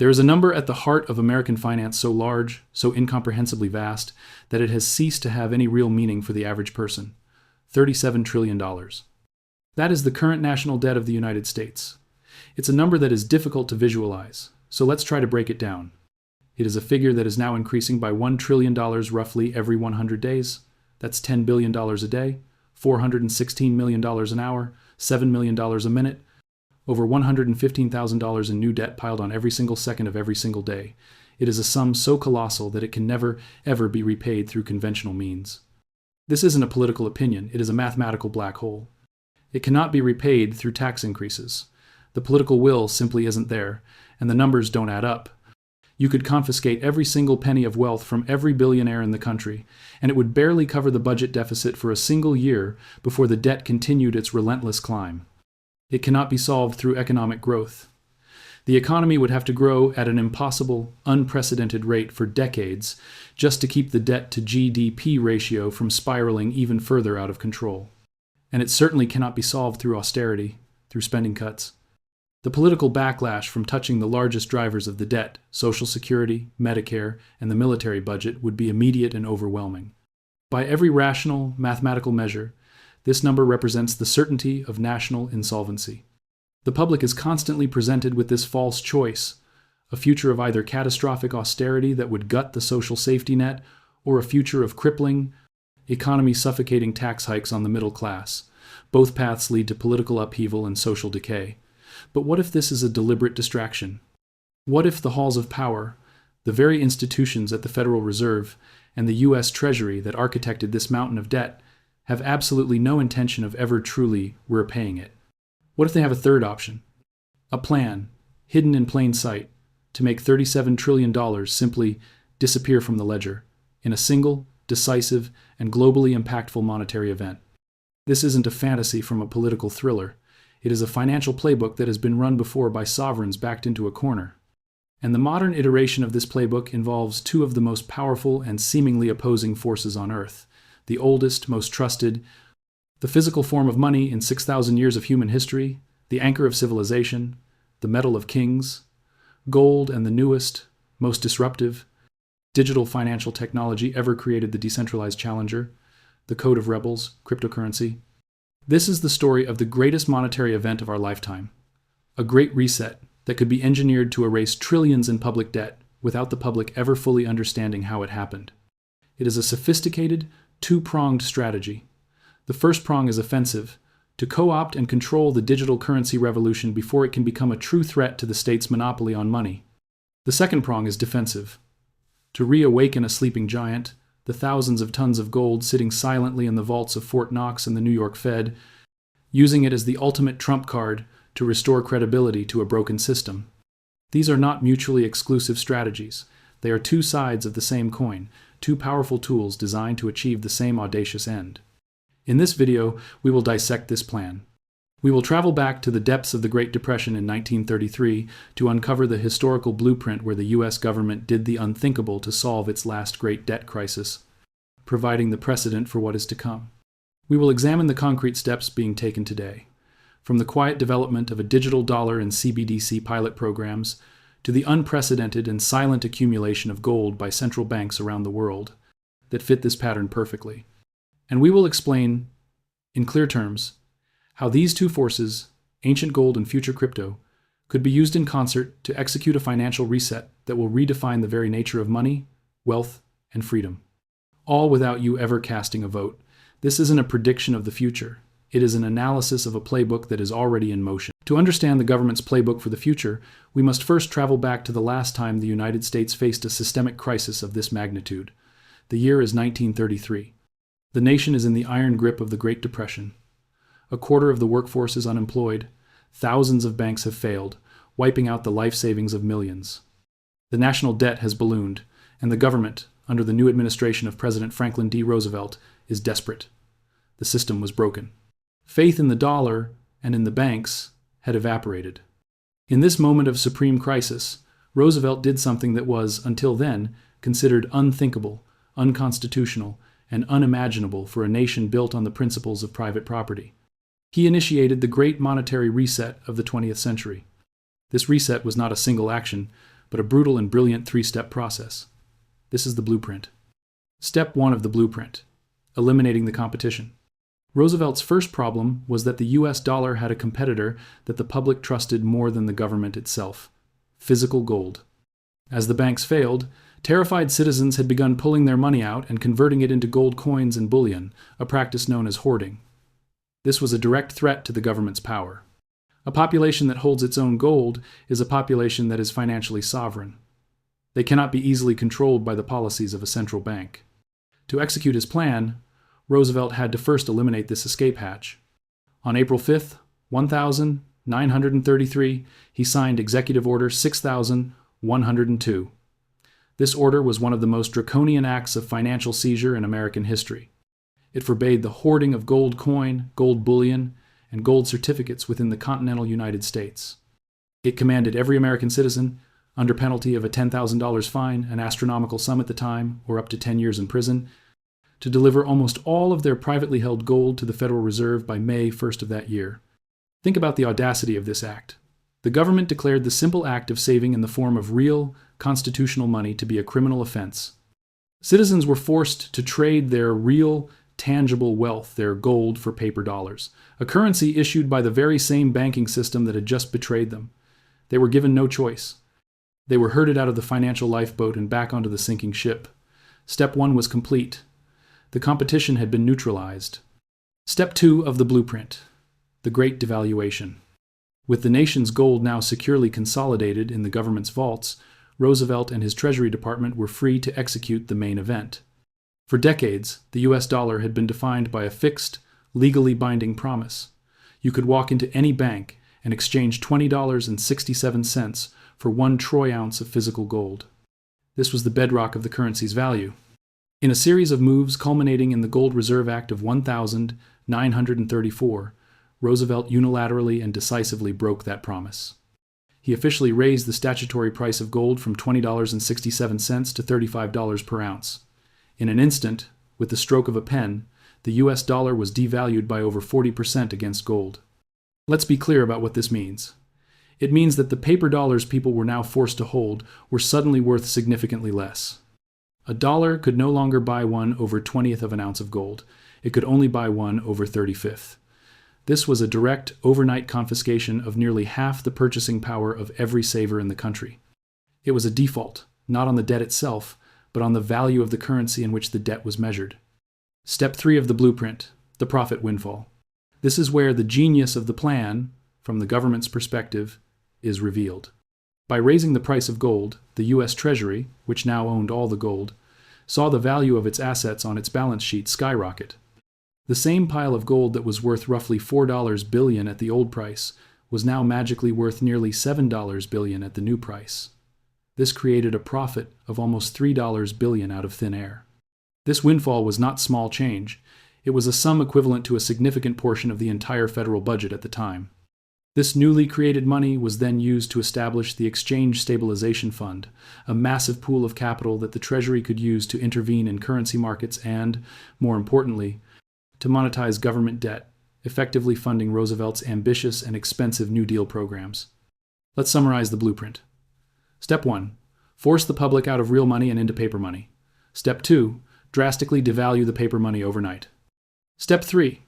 There is a number at the heart of American finance so large, so incomprehensibly vast, that it has ceased to have any real meaning for the average person. $37 trillion. That is the current national debt of the United States. It's a number that is difficult to visualize, so let's try to break it down. It is a figure that is now increasing by $1 trillion roughly every 100 days. That's $10 billion a day, $416 million an hour, $7 million a minute, over $115,000 in new debt piled on every single second of every single day. It is a sum so colossal that it can never, ever be repaid through conventional means. This isn't a political opinion, it is a mathematical black hole. It cannot be repaid through tax increases. The political will simply isn't there, and the numbers don't add up. You could confiscate every single penny of wealth from every billionaire in the country, and it would barely cover the budget deficit for a single year before the debt continued its relentless climb. It cannot be solved through economic growth. The economy would have to grow at an impossible, unprecedented rate for decades just to keep the debt to GDP ratio from spiraling even further out of control. And it certainly cannot be solved through austerity, through spending cuts. The political backlash from touching the largest drivers of the debt, Social Security, Medicare, and the military budget, would be immediate and overwhelming. By every rational, mathematical measure, this number represents the certainty of national insolvency. The public is constantly presented with this false choice, a future of either catastrophic austerity that would gut the social safety net, or a future of crippling, economy-suffocating tax hikes on the middle class. Both paths lead to political upheaval and social decay. But what if this is a deliberate distraction? What if the halls of power, the very institutions at the Federal Reserve, and the U.S. Treasury that architected this mountain of debt have absolutely no intention of ever truly repaying it? What if they have a third option? A plan, hidden in plain sight, to make $37 trillion simply disappear from the ledger in a single, decisive, and globally impactful monetary event. This isn't a fantasy from a political thriller. It is a financial playbook that has been run before by sovereigns backed into a corner. And the modern iteration of this playbook involves two of the most powerful and seemingly opposing forces on Earth, the oldest, most trusted, the physical form of money in 6,000 years of human history, the anchor of civilization, the metal of kings, gold, and the newest, most disruptive, digital financial technology ever created, the decentralized challenger, the code of rebels, cryptocurrency. This is the story of the greatest monetary event of our lifetime, a great reset that could be engineered to erase trillions in public debt without the public ever fully understanding how it happened. It is a sophisticated, two-pronged strategy. The first prong is offensive, to co-opt and control the digital currency revolution before it can become a true threat to the state's monopoly on money. The second prong is defensive, to reawaken a sleeping giant, the thousands of tons of gold sitting silently in the vaults of Fort Knox and the New York Fed, using it as the ultimate trump card to restore credibility to a broken system. These are not mutually exclusive strategies. They are two sides of the same coin, two powerful tools designed to achieve the same audacious end. In this video, we will dissect this plan. We will travel back to the depths of the Great Depression in 1933 to uncover the historical blueprint where the U.S. government did the unthinkable to solve its last great debt crisis, providing the precedent for what is to come. We will examine the concrete steps being taken today, from the quiet development of a digital dollar and CBDC pilot programs to the unprecedented and silent accumulation of gold by central banks around the world that fit this pattern perfectly. And we will explain, in clear terms, how these two forces, ancient gold and future crypto, could be used in concert to execute a financial reset that will redefine the very nature of money, wealth, and freedom. All without you ever casting a vote. This isn't a prediction of the future. It is an analysis of a playbook that is already in motion. To understand the government's playbook for the future, we must first travel back to the last time the United States faced a systemic crisis of this magnitude. The year is 1933. The nation is in the iron grip of the Great Depression. A quarter of the workforce is unemployed. Thousands of banks have failed, wiping out the life savings of millions. The national debt has ballooned, and the government, under the new administration of President Franklin D. Roosevelt, is desperate. The system was broken. Faith in the dollar and in the banks had evaporated. In this moment of supreme crisis, Roosevelt did something that was, until then, considered unthinkable, unconstitutional, and unimaginable for a nation built on the principles of private property. He initiated the great monetary reset of the 20th century. This reset was not a single action, but a brutal and brilliant three-step process. This is the blueprint. Step 1 of the blueprint: eliminating the competition. Roosevelt's first problem was that the US dollar had a competitor that the public trusted more than the government itself: physical gold. As the banks failed, terrified citizens had begun pulling their money out and converting it into gold coins and bullion, a practice known as hoarding. This was a direct threat to the government's power. A population that holds its own gold is a population that is financially sovereign. They cannot be easily controlled by the policies of a central bank. To execute his plan, Roosevelt had to first eliminate this escape hatch. On April 5, 1933, he signed Executive Order 6102. This order was one of the most draconian acts of financial seizure in American history. It forbade the hoarding of gold coin, gold bullion, and gold certificates within the continental United States. It commanded every American citizen, under penalty of a $10,000 fine, an astronomical sum at the time, or up to 10 years in prison, to deliver almost all of their privately held gold to the Federal Reserve by May 1st of that year. Think about the audacity of this act. The government declared the simple act of saving in the form of real, constitutional money to be a criminal offense. Citizens were forced to trade their real, tangible wealth, their gold, for paper dollars, a currency issued by the very same banking system that had just betrayed them. They were given no choice. They were herded out of the financial lifeboat and back onto the sinking ship. Step 1 was complete. The competition had been neutralized. Step 2 of the blueprint: the Great Devaluation. With the nation's gold now securely consolidated in the government's vaults, Roosevelt and his Treasury Department were free to execute the main event. For decades, the US dollar had been defined by a fixed, legally binding promise. You could walk into any bank and exchange $20.67 for 1 troy ounce of physical gold. This was the bedrock of the currency's value. In a series of moves culminating in the Gold Reserve Act of 1934, Roosevelt unilaterally and decisively broke that promise. He officially raised the statutory price of gold from $20.67 to $35 per ounce. In an instant, with the stroke of a pen, the US dollar was devalued by over 40% against gold. Let's be clear about what this means. It means that the paper dollars people were now forced to hold were suddenly worth significantly less. A dollar could no longer buy 1/20th of an ounce of gold. It could only buy 1/35th. This was a direct, overnight confiscation of nearly half the purchasing power of every saver in the country. It was a default, not on the debt itself, but on the value of the currency in which the debt was measured. Step 3 of the blueprint: the profit windfall. This is where the genius of the plan, from the government's perspective, is revealed. By raising the price of gold, the U.S. Treasury, which now owned all the gold, saw the value of its assets on its balance sheet skyrocket. The same pile of gold that was worth roughly $4 billion at the old price was now magically worth nearly $7 billion at the new price. This created a profit of almost $3 billion out of thin air. This windfall was not small change. It was a sum equivalent to a significant portion of the entire federal budget at the time. This newly created money was then used to establish the Exchange Stabilization Fund, a massive pool of capital that the Treasury could use to intervene in currency markets and, more importantly, to monetize government debt, effectively funding Roosevelt's ambitious and expensive New Deal programs. Let's summarize the blueprint. Step 1. Force the public out of real money and into paper money. Step 2. Drastically devalue the paper money overnight. Step 3.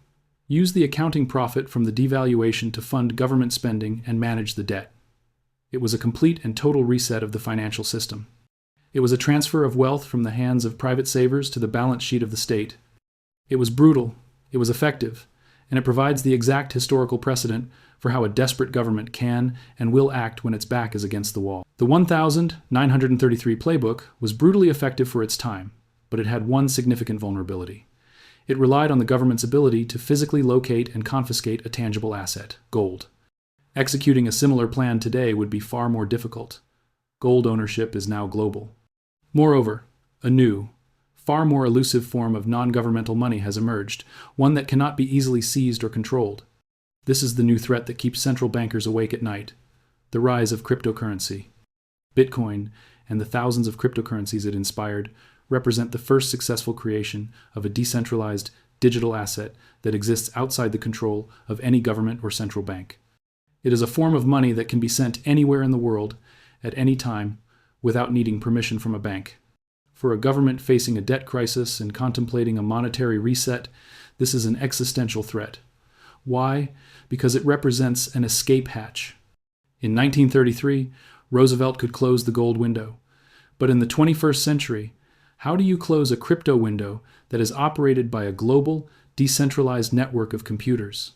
Use the accounting profit from the devaluation to fund government spending and manage the debt. It was a complete and total reset of the financial system. It was a transfer of wealth from the hands of private savers to the balance sheet of the state. It was brutal, it was effective, and it provides the exact historical precedent for how a desperate government can and will act when its back is against the wall. The 1933 playbook was brutally effective for its time, but it had one significant vulnerability. It relied on the government's ability to physically locate and confiscate a tangible asset, gold. Executing a similar plan today would be far more difficult. Gold ownership is now global. Moreover, a new, far more elusive form of non-governmental money has emerged, one that cannot be easily seized or controlled. This is the new threat that keeps central bankers awake at night: the rise of cryptocurrency. Bitcoin, and the thousands of cryptocurrencies it inspired, represent the first successful creation of a decentralized digital asset that exists outside the control of any government or central bank. It is a form of money that can be sent anywhere in the world, at any time, without needing permission from a bank. For a government facing a debt crisis and contemplating a monetary reset, this is an existential threat. Why? Because it represents an escape hatch. In 1933, Roosevelt could close the gold window. But in the 21st century, how do you close a crypto window that is operated by a global, decentralized network of computers?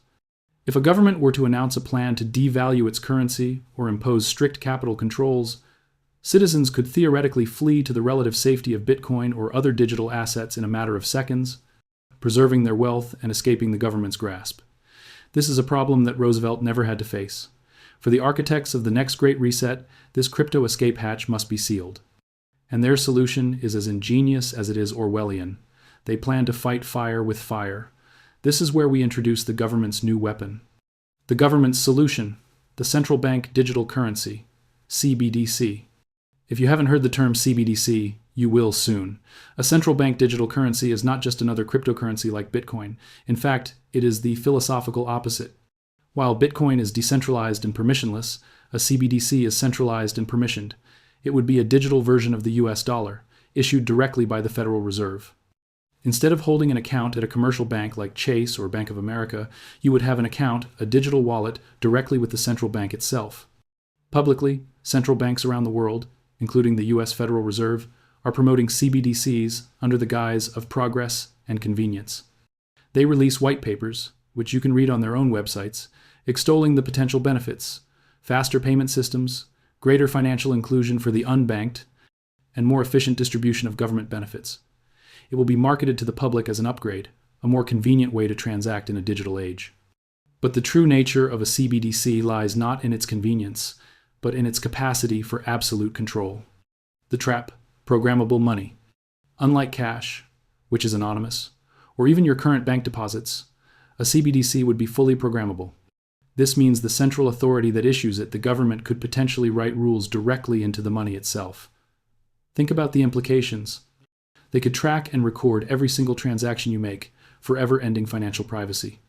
If a government were to announce a plan to devalue its currency or impose strict capital controls, citizens could theoretically flee to the relative safety of Bitcoin or other digital assets in a matter of seconds, preserving their wealth and escaping the government's grasp. This is a problem that Roosevelt never had to face. For the architects of the next Great Reset, this crypto escape hatch must be sealed. And their solution is as ingenious as it is Orwellian. They plan to fight fire with fire. This is where we introduce the government's new weapon. The government's solution, the central bank digital currency, CBDC. If you haven't heard the term CBDC, you will soon. A central bank digital currency is not just another cryptocurrency like Bitcoin. In fact, it is the philosophical opposite. While Bitcoin is decentralized and permissionless, a CBDC is centralized and permissioned. It would be a digital version of the US dollar, issued directly by the Federal Reserve. Instead of holding an account at a commercial bank like Chase or Bank of America, you would have an account, a digital wallet, directly with the central bank itself. Publicly, central banks around the world, including the US Federal Reserve, are promoting CBDCs under the guise of progress and convenience. They release white papers, which you can read on their own websites, extolling the potential benefits, faster payment systems, greater financial inclusion for the unbanked, and more efficient distribution of government benefits. It will be marketed to the public as an upgrade, a more convenient way to transact in a digital age. But the true nature of a CBDC lies not in its convenience, but in its capacity for absolute control. The trap: programmable money. Unlike cash, which is anonymous, or even your current bank deposits, a CBDC would be fully programmable. This means the central authority that issues it, the government, could potentially write rules directly into the money itself. Think about the implications. They could track and record every single transaction you make, forever ending financial privacy.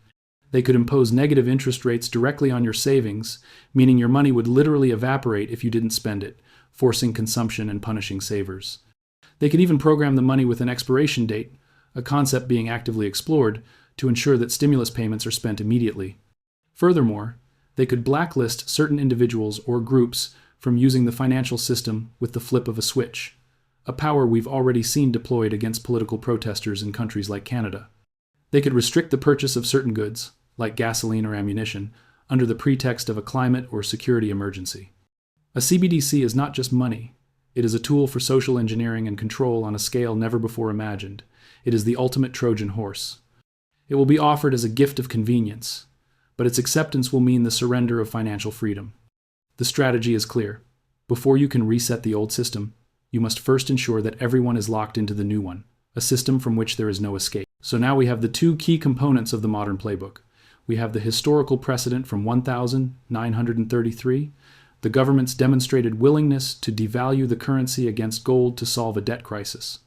They could impose negative interest rates directly on your savings, meaning your money would literally evaporate if you didn't spend it, forcing consumption and punishing savers. They could even program the money with an expiration date, a concept being actively explored, to ensure that stimulus payments are spent immediately. Furthermore, they could blacklist certain individuals or groups from using the financial system with the flip of a switch, a power we've already seen deployed against political protesters in countries like Canada. They could restrict the purchase of certain goods, like gasoline or ammunition, under the pretext of a climate or security emergency. A CBDC is not just money. It is a tool for social engineering and control on a scale never before imagined. It is the ultimate Trojan horse. It will be offered as a gift of convenience, but its acceptance will mean the surrender of financial freedom. The strategy is clear. Before you can reset the old system, you must first ensure that everyone is locked into the new one, a system from which there is no escape. So now we have the two key components of the modern playbook. We have the historical precedent from 1933, the government's demonstrated willingness to devalue the currency against gold to solve a debt crisis.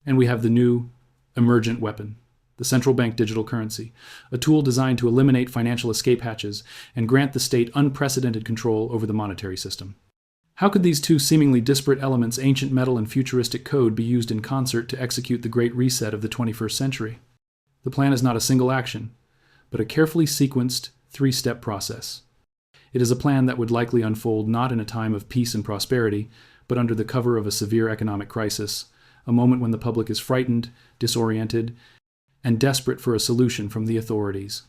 And we have the new, emergent weapon, the central bank digital currency, a tool designed to eliminate financial escape hatches and grant the state unprecedented control over the monetary system. How could these two seemingly disparate elements, ancient metal and futuristic code, be used in concert to execute the Great Reset of the 21st century? The plan is not a single action, but a carefully sequenced, three-step process. It is a plan that would likely unfold not in a time of peace and prosperity, but under the cover of a severe economic crisis, a moment when the public is frightened, disoriented, and desperate for a solution from the authorities.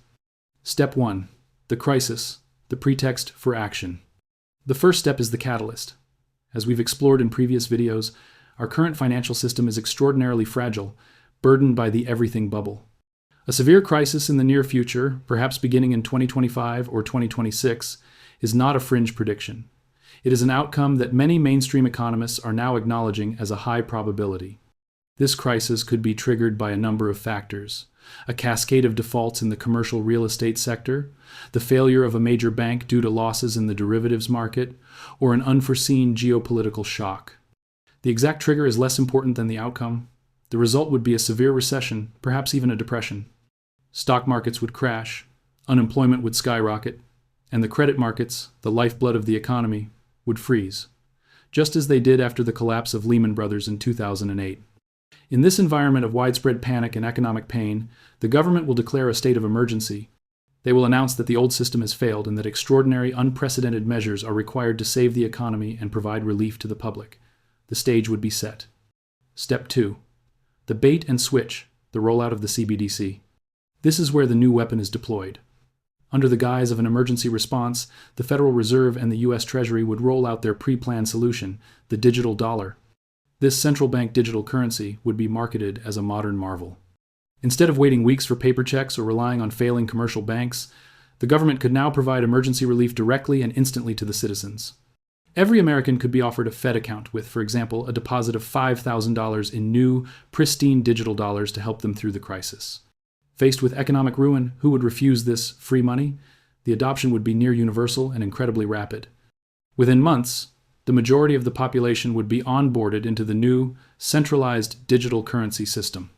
Step 1. The crisis, the pretext for action. The first step is the catalyst. As we've explored in previous videos, our current financial system is extraordinarily fragile, burdened by the everything bubble. A severe crisis in the near future, perhaps beginning in 2025 or 2026, is not a fringe prediction. It is an outcome that many mainstream economists are now acknowledging as a high probability. This crisis could be triggered by a number of factors: a cascade of defaults in the commercial real estate sector, the failure of a major bank due to losses in the derivatives market, or an unforeseen geopolitical shock. The exact trigger is less important than the outcome. The result would be a severe recession, perhaps even a depression. Stock markets would crash, unemployment would skyrocket, and the credit markets, the lifeblood of the economy, would freeze. just as they did after the collapse of Lehman Brothers in 2008. In this environment of widespread panic and economic pain, the government will declare a state of emergency. They will announce that the old system has failed and that extraordinary, unprecedented measures are required to save the economy and provide relief to the public. The stage would be set. Step 2. The bait and switch, the rollout of the CBDC. This is where the new weapon is deployed. Under the guise of an emergency response, the Federal Reserve and the U.S. Treasury would roll out their pre-planned solution, the digital dollar. This central bank digital currency would be marketed as a modern marvel. Instead of waiting weeks for paper checks or relying on failing commercial banks, the government could now provide emergency relief directly and instantly to the citizens. Every American could be offered a Fed account with, for example, a deposit of $5,000 in new, pristine digital dollars to help them through the crisis. Faced with economic ruin, who would refuse this free money? The adoption would be near universal and incredibly rapid. Within months, the majority of the population would be onboarded into the new, centralized digital currency system.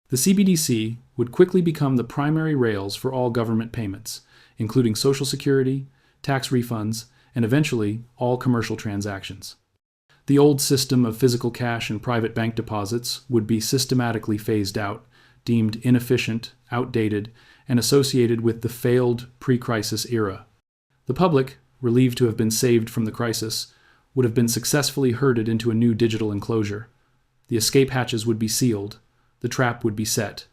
The CBDC would quickly become the primary rails for all government payments, including Social Security, tax refunds, and eventually all commercial transactions. The old system of physical cash and private bank deposits would be systematically phased out, deemed inefficient, outdated, and associated with the failed pre-crisis era. The public, relieved to have been saved from the crisis, would have been successfully herded into a new digital enclosure. The escape hatches would be sealed. The trap would be set.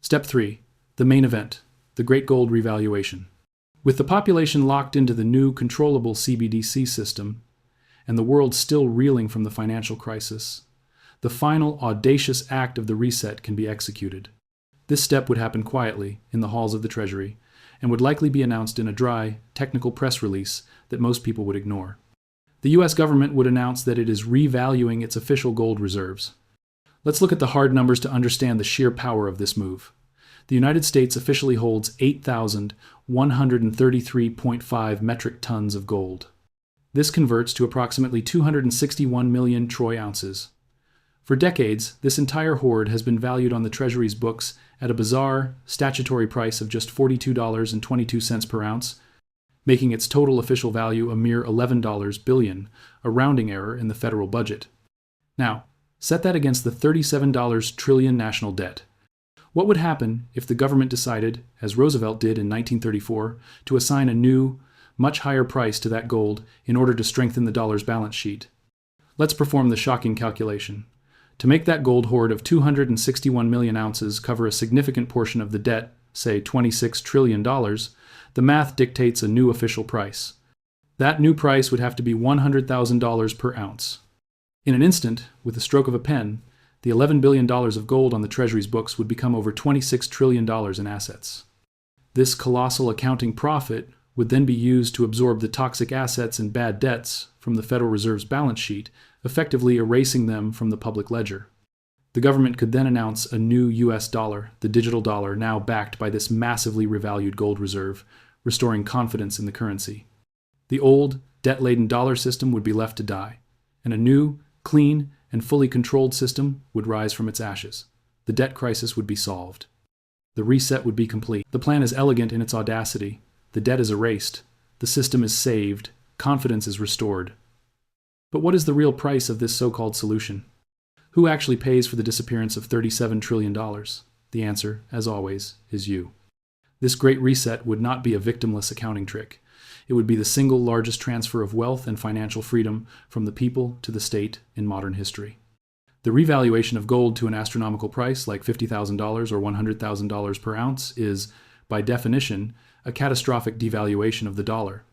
Step 3. The main event, the Great Gold Revaluation. With the population locked into the new controllable CBDC system, and the world still reeling from the financial crisis, the final audacious act of the reset can be executed. This step would happen quietly in the halls of the Treasury, and would likely be announced in a dry, technical press release that most people would ignore. The U.S. government would announce that it is revaluing its official gold reserves. Let's look at the hard numbers to understand the sheer power of this move. The United States officially holds 8,133.5 metric tons of gold. This converts to approximately 261 million troy ounces. For decades, this entire hoard has been valued on the Treasury's books at a bizarre, statutory price of just $42.22 per ounce, making its total official value a mere $11 billion, a rounding error in the federal budget. Now, set that against the $37 trillion national debt. What would happen if the government decided, as Roosevelt did in 1934, to assign a new, much higher price to that gold in order to strengthen the dollar's balance sheet? Let's perform the shocking calculation. To make that gold hoard of 261 million ounces cover a significant portion of the debt, say $26 trillion, the math dictates a new official price. That new price would have to be $100,000 per ounce. In an instant, with the stroke of a pen, the $11 billion of gold on the Treasury's books would become over $26 trillion in assets. This colossal accounting profit would then be used to absorb the toxic assets and bad debts from the Federal Reserve's balance sheet, effectively erasing them from the public ledger. The government could then announce a new U.S. dollar, the digital dollar, now backed by this massively revalued gold reserve, restoring confidence in the currency. The old, debt-laden dollar system would be left to die, and a new, clean, and fully controlled system would rise from its ashes. The debt crisis would be solved. The reset would be complete. The plan is elegant in its audacity. The debt is erased. The system is saved. Confidence is restored. But what is the real price of this so-called solution? Who actually pays for the disappearance of $37 trillion? The answer, as always, is you. This great reset would not be a victimless accounting trick. It would be the single largest transfer of wealth and financial freedom from the people to the state in modern history. The revaluation of gold to an astronomical price like $50,000 or $100,000 per ounce is, by definition, a catastrophic devaluation of the dollar.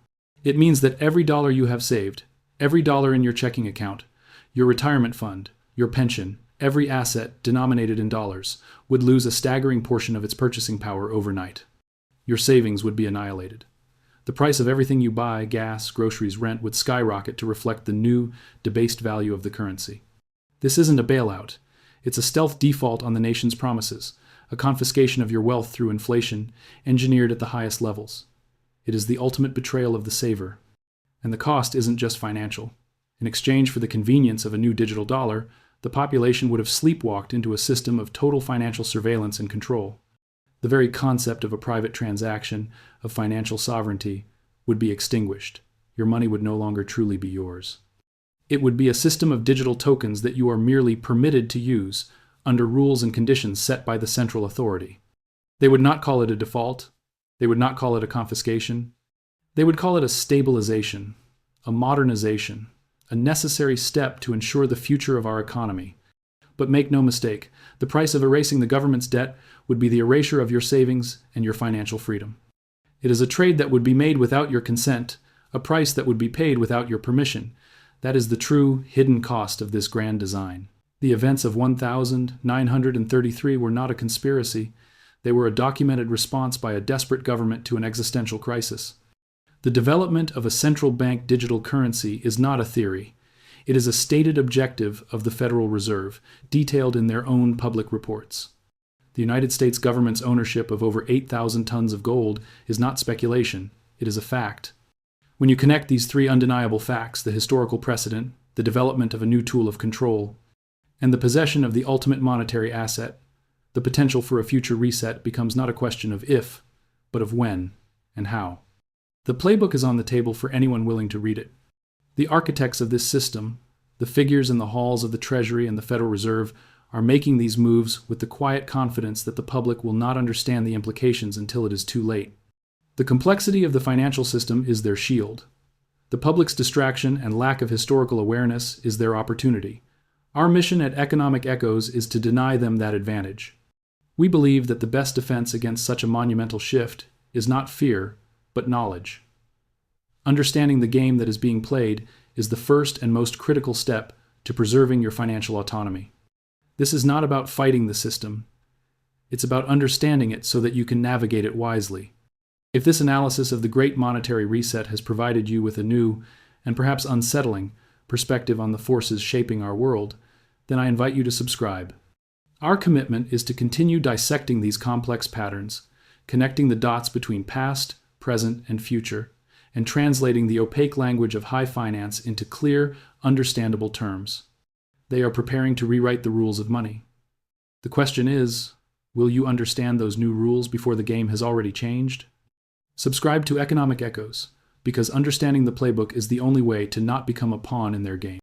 It means that every dollar you have saved, every dollar in your checking account, your retirement fund, your pension, every asset denominated in dollars, would lose a staggering portion of its purchasing power overnight. Your savings would be annihilated. The price of everything you buy, gas, groceries, rent, would skyrocket to reflect the new, debased value of the currency. This isn't a bailout. It's a stealth default on the nation's promises, a confiscation of your wealth through inflation, engineered at the highest levels. It is the ultimate betrayal of the saver. And the cost isn't just financial. In exchange for the convenience of a new digital dollar, the population would have sleepwalked into a system of total financial surveillance and control. The very concept of a private transaction, of financial sovereignty, would be extinguished. Your money would no longer truly be yours. It would be a system of digital tokens that you are merely permitted to use under rules and conditions set by the central authority. They would not call it a default. They would not call it a confiscation. They would call it a stabilization, a modernization, a necessary step to ensure the future of our economy. But make no mistake, the price of erasing the government's debt would be the erasure of your savings and your financial freedom. It is a trade that would be made without your consent, a price that would be paid without your permission. That is the true, hidden cost of this grand design. The events of 1933 were not a conspiracy. They were a documented response by a desperate government to an existential crisis. The development of a central bank digital currency is not a theory. It is a stated objective of the Federal Reserve, detailed in their own public reports. The United States government's ownership of over 8,000 tons of gold is not speculation, it is a fact. When you connect these three undeniable facts, the historical precedent, the development of a new tool of control, and the possession of the ultimate monetary asset, the potential for a future reset becomes not a question of if, but of when and how. The playbook is on the table for anyone willing to read it. The architects of this system, the figures in the halls of the Treasury and the Federal Reserve, are making these moves with the quiet confidence that the public will not understand the implications until it is too late. The complexity of the financial system is their shield. The public's distraction and lack of historical awareness is their opportunity. Our mission at Economic Echoes is to deny them that advantage. We believe that the best defense against such a monumental shift is not fear, but knowledge. Understanding the game that is being played is the first and most critical step to preserving your financial autonomy. This is not about fighting the system. It's about understanding it so that you can navigate it wisely. If this analysis of the Great Monetary Reset has provided you with a new, and perhaps unsettling, perspective on the forces shaping our world, then I invite you to subscribe. Our commitment is to continue dissecting these complex patterns, connecting the dots between past, present, and future, and translating the opaque language of high finance into clear, understandable terms. They are preparing to rewrite the rules of money. The question is, will you understand those new rules before the game has already changed? Subscribe to Economic Echoes, because understanding the playbook is the only way to not become a pawn in their game.